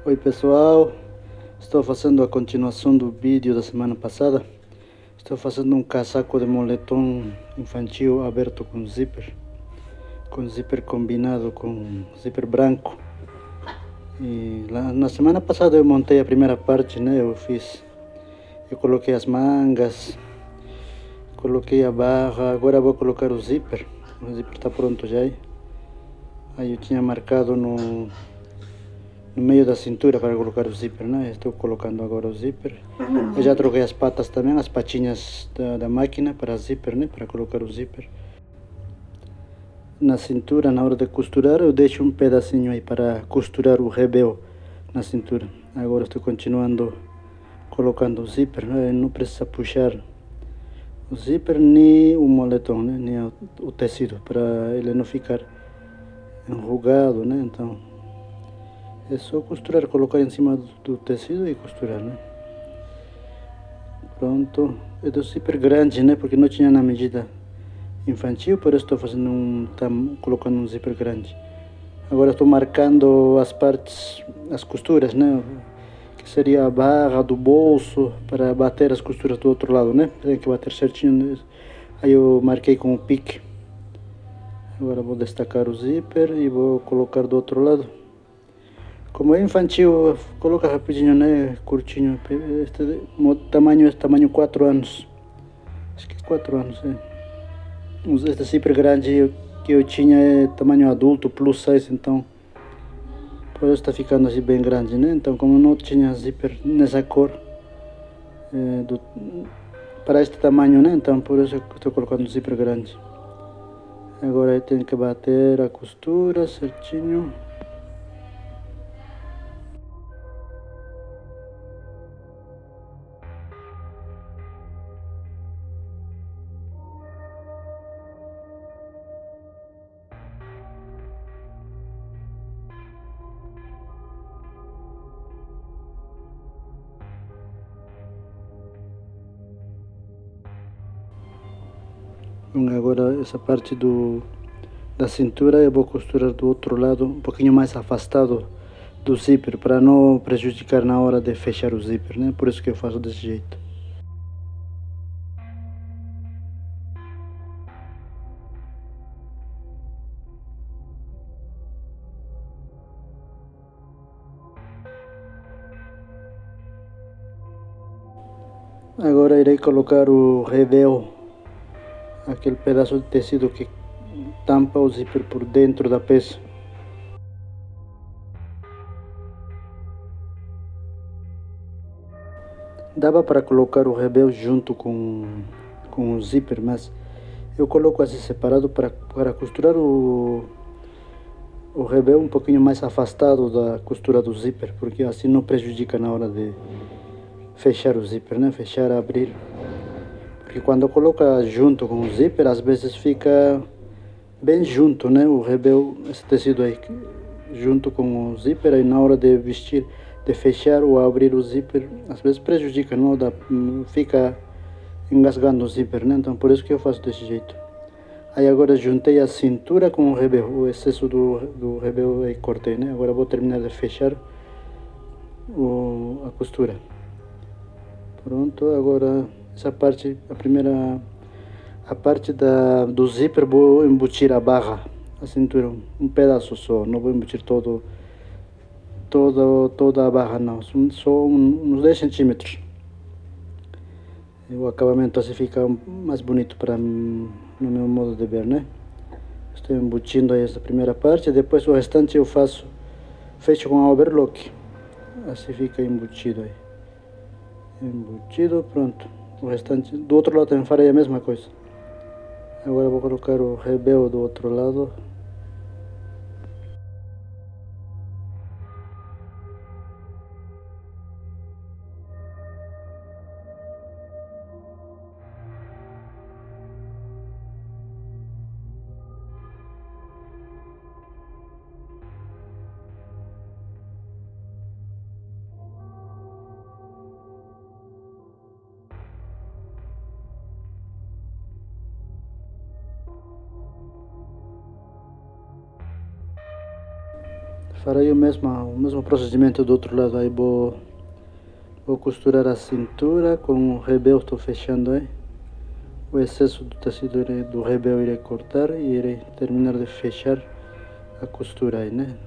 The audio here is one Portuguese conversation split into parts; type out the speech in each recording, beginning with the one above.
Oi pessoal, estou fazendo a continuação do vídeo da semana passada. Estou fazendo um casaco de moletom infantil aberto com zíper combinado com zíper branco. E na semana passada eu montei a primeira parte, né? Eu coloquei as mangas, coloquei a barra, agora vou colocar o zíper. O zíper está pronto já aí eu tinha marcado no meio da cintura para colocar o zíper, né? Estou colocando agora o zíper. Eu já troquei as patas também, as patinhas da máquina para zíper, né? Para colocar o zíper. Na cintura, na hora de costurar, eu deixo um pedacinho aí para costurar o rebel na cintura. Agora estou continuando colocando o zíper, né? Não precisa puxar o zíper nem o moletom, né? Nem o tecido, para ele não ficar enrugado, né? Então é só costurar, colocar em cima do tecido e costurar, né? Pronto. É do zíper grande, né? Porque não tinha na medida infantil, por isso estou fazendo colocando um zíper grande. Agora estou marcando as partes, as costuras, né? Que seria a barra do bolso para bater as costuras do outro lado, né? Tem que bater certinho, né? Aí eu marquei com o pique. Agora vou destacar o zíper e vou colocar do outro lado. Como é infantil, coloca rapidinho, né? Curtinho. Este tamanho é tamanho 4 anos. Acho que 4 anos, é. Este zíper grande que eu tinha é tamanho adulto, plus size, então por isso está ficando assim bem grande, né? Então como não tinha zíper nessa cor, para este tamanho, né? Então por isso estou colocando um zíper grande. Agora eu tenho que bater a costura certinho. Agora essa parte da cintura eu vou costurar do outro lado, um pouquinho mais afastado do zíper, para não prejudicar na hora de fechar o zíper, né? Por isso que eu faço desse jeito. Agora irei colocar o revel, aquele pedaço de tecido que tampa o zíper por dentro da peça. Dava para colocar o rebel junto com o zíper, mas eu coloco assim separado para costurar o rebel um pouquinho mais afastado da costura do zíper, porque assim não prejudica na hora de fechar o zíper, né? Fechar, abrir. Porque quando coloca junto com o zíper, às vezes fica bem junto, né? O rebel, esse tecido aí, junto com o zíper, aí na hora de vestir, de fechar ou abrir o zíper, às vezes prejudica, não dá, fica engasgando o zíper, né? Então por isso que eu faço desse jeito. Aí agora juntei a cintura com o rebel, o excesso do rebel aí cortei, né? Agora vou terminar de fechar a costura. Pronto, agora essa parte, a parte do zíper vou embutir a barra, a cintura, um pedaço só, não vou embutir toda a barra não, só uns 10 centímetros. O acabamento assim fica mais bonito no meu modo de ver, né? Estou embutindo aí essa primeira parte, depois o restante eu fecho com a overlock. Assim fica embutido aí. Embutido, pronto. O restante, do outro lado também farei a mesma coisa. Agora vou colocar o rebel do outro lado. Farei o mesmo procedimento do outro lado. Aí vou costurar a cintura com o rebelo, estou fechando aí. O excesso do tecido do rebelo irei cortar e irei terminar de fechar a costura aí, né?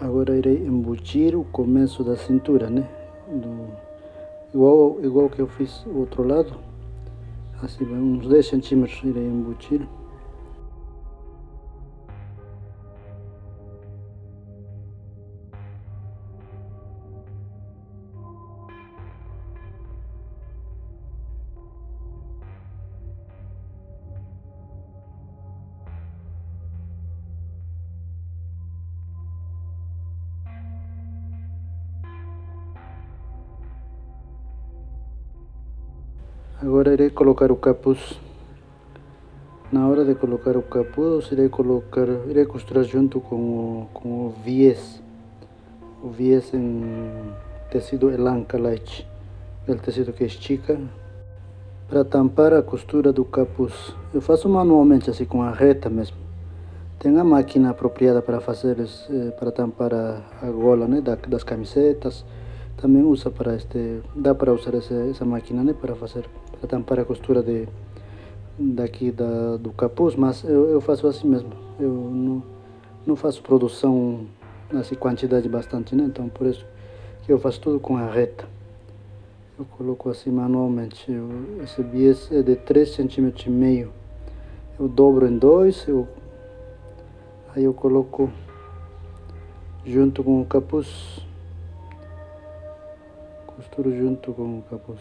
Agora irei embutir o começo da cintura, né? Igual que eu fiz o outro lado. Assim, uns 10 centímetros irei embutir. Agora irei colocar o capuz. Na hora de colocar o capuz, irei costurar junto com o viés. O viés em tecido Elanca Light, aquele tecido que estica, para tampar a costura do capuz. Eu faço manualmente, assim, com a reta mesmo. Tem a máquina apropriada para fazer, para tampar a gola, né, das camisetas. Também usa dá para usar essa máquina, né, para tampar a costura do capuz, mas eu faço assim mesmo. Eu não faço produção, assim, quantidade bastante, né, então por isso que eu faço tudo com a reta. Eu coloco assim manualmente. Esse bias é de 3,5 cm. Eu dobro em dois, aí eu coloco junto com o capuz, costuro junto com o capuz.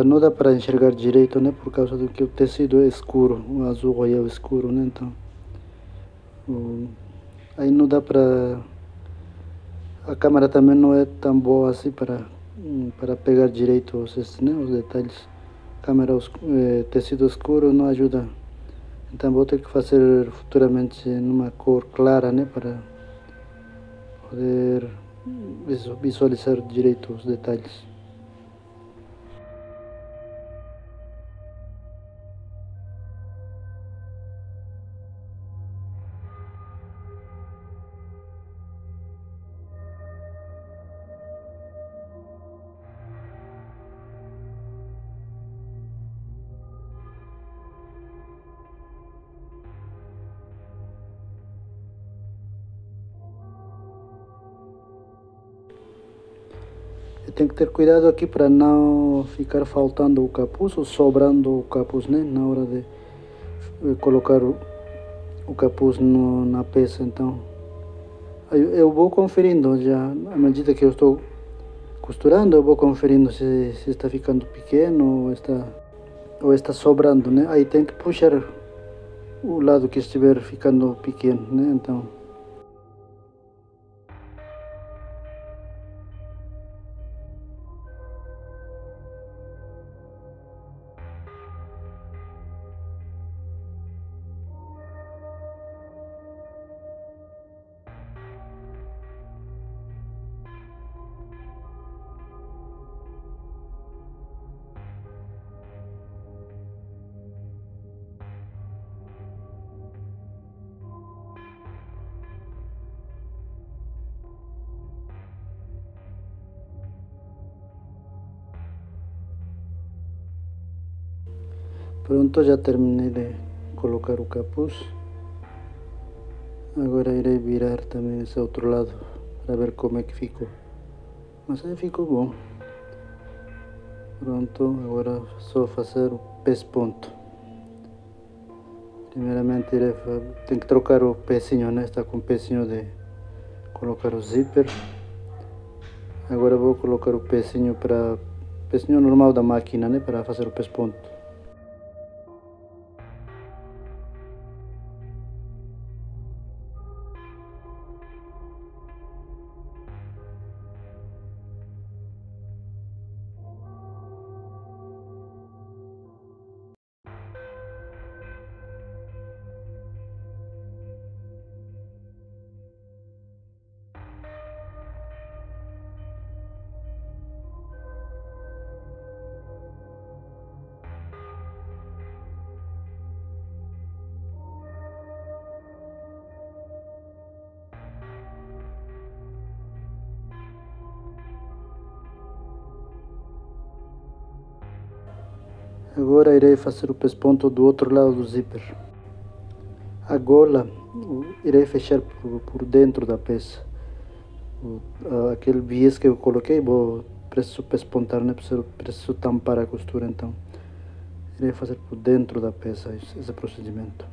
Não dá para enxergar direito, né, por causa do que o tecido é escuro, o azul royal escuro, né, então aí não dá para, a câmera também não é tão boa assim para pegar direito né, os detalhes. Tecido escuro não ajuda. Então vou ter que fazer futuramente numa cor clara, né, para poder visualizar direito os detalhes. Eu tenho que ter cuidado aqui para não ficar faltando o capuz ou sobrando o capuz, né, na hora de colocar o capuz na peça. Então eu vou conferindo já, à medida que eu estou costurando, eu vou conferindo se está ficando pequeno ou está sobrando, né? Aí tem que puxar o lado que estiver ficando pequeno, né? Então pronto, já terminei de colocar o capuz. Agora irei virar também esse outro lado para ver como é que ficou. Mas aí ficou bom. Pronto, agora só fazer o pesponto. Primeiramente tem que trocar o pezinho, né? Está com o pezinho de colocar o zíper. Agora vou colocar o pezinho normal da máquina, né? Para fazer o pesponto. Agora irei fazer o pesponto do outro lado do zíper. A gola irei fechar por dentro da peça. Aquele viés que eu coloquei, preciso pespontar, né? Preciso tampar a costura, então irei fazer por dentro da peça esse procedimento.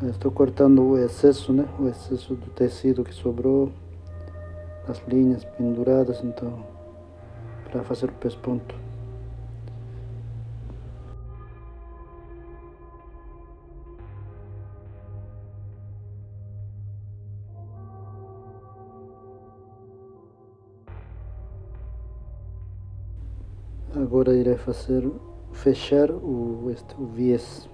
Estou cortando o excesso, né? O excesso do tecido que sobrou, as linhas penduradas, então, para fazer o pesponto. Agora irei fechar o viés,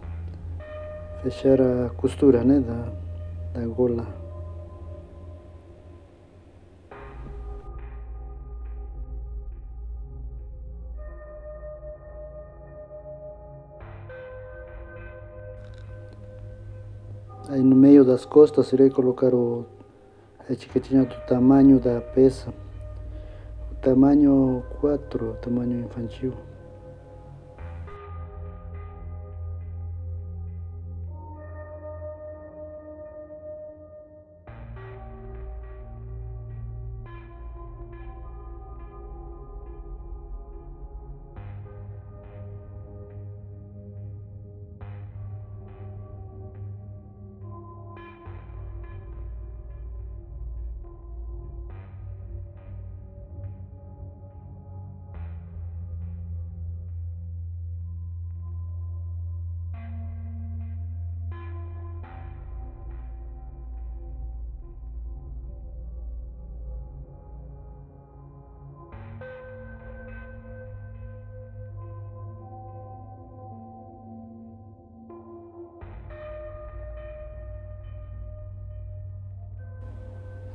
fechar a costura, né, da gola. Aí no meio das costas irei colocar a etiquetinha do tamanho da peça, o tamanho 4, tamanho infantil.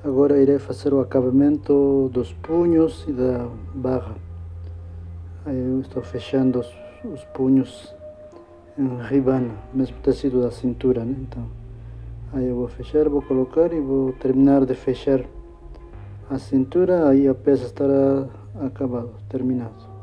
Agora irei fazer o acabamento dos punhos e da barra. Aí eu estou fechando os punhos em ribana, mesmo tecido da cintura, né? Então, aí eu vou fechar, vou colocar e vou terminar de fechar a cintura, aí a peça estará acabado, terminado.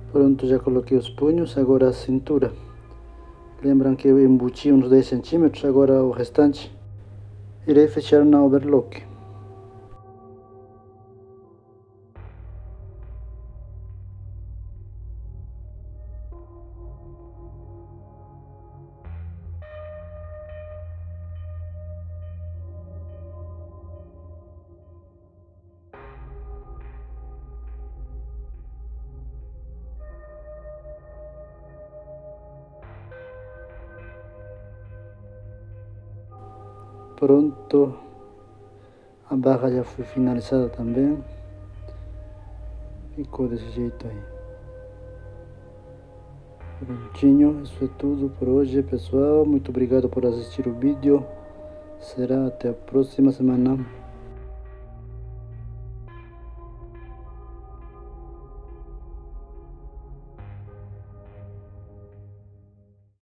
Pronto, já coloquei os punhos, agora a cintura. Lembram que eu embuti uns 10 centímetros, agora o restante irei fechar na overlock. Pronto, a barra já foi finalizada também, ficou desse jeito aí. Prontinho, isso é tudo por hoje, pessoal. Muito obrigado por assistir o vídeo. Será até a próxima semana.